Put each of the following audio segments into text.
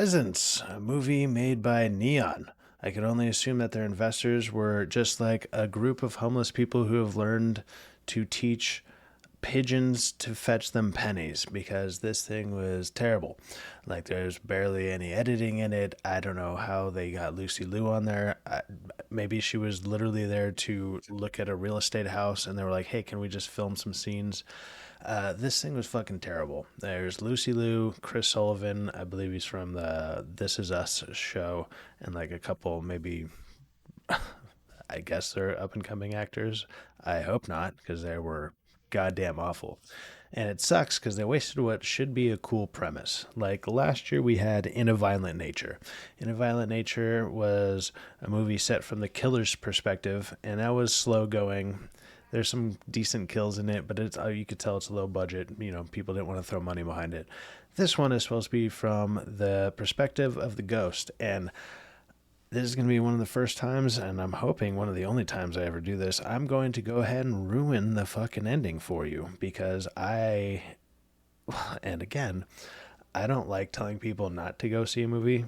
Presence, a movie made by Neon. I can only assume that their investors were just like a group of homeless people who have learned to teach pigeons to fetch them pennies because this thing was terrible. Like, there's barely any editing in it. I don't know how they got Lucy Liu on there. Maybe she was literally there to look at a real estate house and they were like, hey, can we just film some scenes? This thing was fucking terrible. There's Lucy Liu, Chris Sullivan, I believe he's from the This Is Us show, and like a couple, maybe, I guess they're up and coming actors. I hope not, because they were goddamn awful. And it sucks because they wasted what should be a cool premise. Like last year, we had In a Violent Nature. In a Violent Nature was a movie set from the killer's perspective, and that was slow going. There's some decent kills in it, but it's you could tell it's low budget. You know, people didn't want to throw money behind it. This one is supposed to be from the perspective of the ghost, and this is going to be one of the first times, and I'm hoping one of the only times I ever do this. I'm going to go ahead and ruin the fucking ending for you because and again, I don't like telling people not to go see a movie,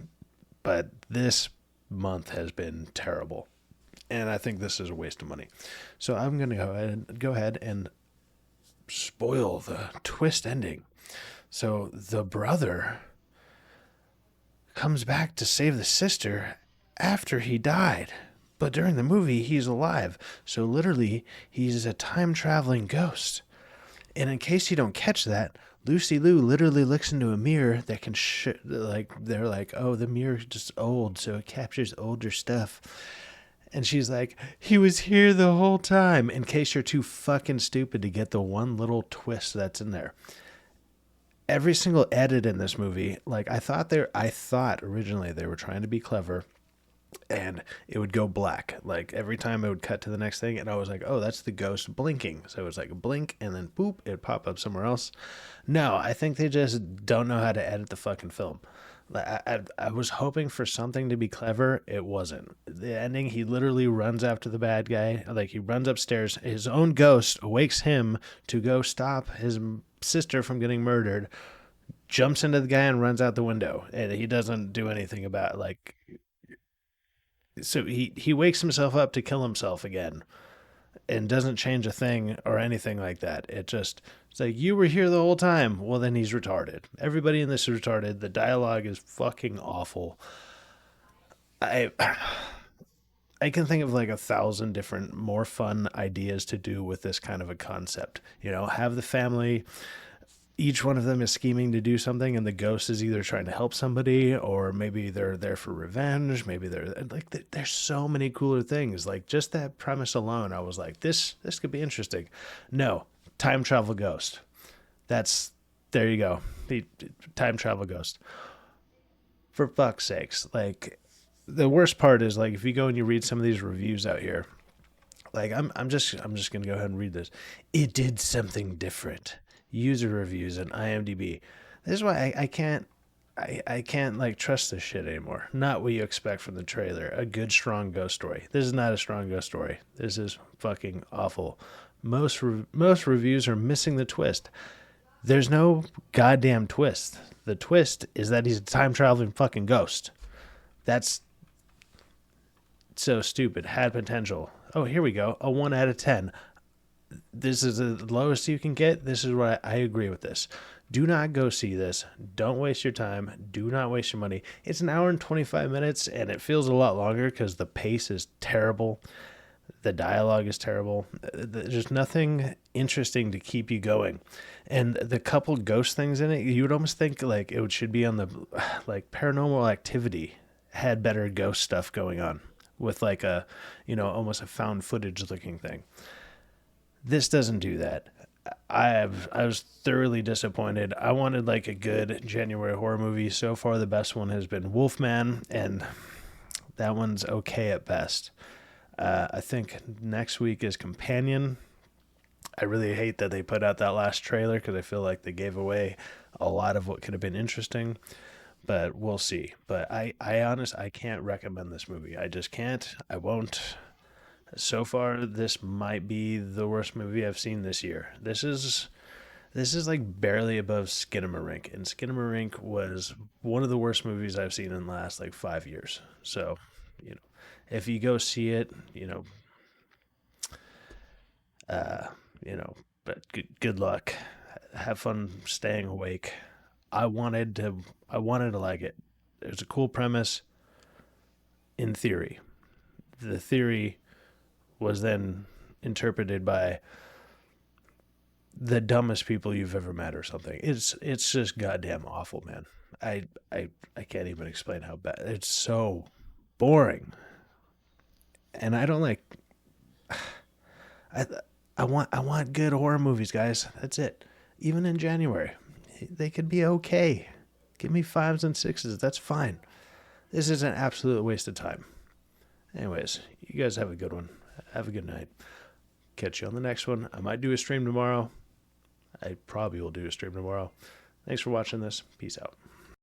but this month has been terrible. And I think this is a waste of money. So I'm going to go ahead and spoil the twist ending. So the brother comes back to save the sister after he died. But during the movie, he's alive. So literally, he's a time traveling ghost. And in case you don't catch that, Lucy Liu literally looks into a mirror that can like they're like, oh, the mirror's just old, so it captures older stuff. And she's like, he was here the whole time, in case you're too fucking stupid to get the one little twist that's in there. Every single edit in this movie, like I thought originally they were trying to be clever and it would go black. Like every time it would cut to the next thing, and I was like, "Oh, that's the ghost blinking." So it was like a blink, and then boop, it'd pop up somewhere else. No, I think they just don't know how to edit the fucking film. I was hoping for something to be clever. It wasn't. The ending, he literally runs after the bad guy. Like he runs upstairs. His own ghost awakes him to go stop his sister from getting murdered. Jumps into the guy and runs out the window, and he doesn't do anything about it. Like, so he wakes himself up to kill himself again and doesn't change a thing or anything like that. It's like, you were here the whole time. Well, then he's retarded. Everybody in this is retarded. The dialogue is fucking awful. I I can think of like a thousand different more fun ideas to do with this kind of a concept. You know, have the family, each one of them is scheming to do something, and the ghost is either trying to help somebody or maybe they're there for revenge. Maybe they're like, there's so many cooler things. Like just that premise alone, I was like, this could be interesting. No, time travel ghost. That's There you go. The time travel ghost. For fuck's sakes, like the worst part is like if you go and you read some of these reviews out here, like I'm just gonna go ahead and read this. It did something different. User reviews and IMDb. This is why I can't I can't like trust this shit anymore. Not what you expect from the trailer. A good strong ghost story. This is not a strong ghost story. This is fucking awful. Most reviews are missing the twist. There's no goddamn twist. The twist is that he's a time traveling fucking ghost. That's so stupid. Had potential. Oh, here we go. A 1 out of 10. This is the lowest you can get. This is what I agree with this. Do not go see this. Don't waste your time. Do not waste your money. It's an hour and 25 minutes, and it feels a lot longer because the pace is terrible. The dialogue is terrible. There's nothing interesting to keep you going. And the couple ghost things in it, you would almost think like should be on the like Paranormal Activity had better ghost stuff going on with like a, almost a found footage looking thing. This doesn't do that. I was thoroughly disappointed. I wanted like a good January horror movie. So far, the best one has been Wolfman, and that one's okay at best. I think next week is Companion. I really hate that they put out that last trailer because I feel like they gave away a lot of what could have been interesting. But we'll see. But I can't recommend this movie. I just can't. I won't. So far, this might be the worst movie I've seen this year. This is This is like barely above Skinamarink, and Skinamarink was one of the worst movies I've seen in the last like 5 years. So, you know, if you go see it, uh, you know, but good luck. Have fun staying awake. I wanted to, I wanted to like it. There's a cool premise in theory. The theory was then interpreted by the dumbest people you've ever met or something. It's just goddamn awful, man. I I can't even explain how bad. It's so boring. And I don't like I I want good horror movies, guys. That's it. Even in January, they could be okay. Give me fives and sixes. That's fine. This is an absolute waste of time. Anyways, you guys have a good one. Have a good night. Catch you on the next one. I might do a stream tomorrow. I probably will do a stream tomorrow. Thanks for watching this. Peace out.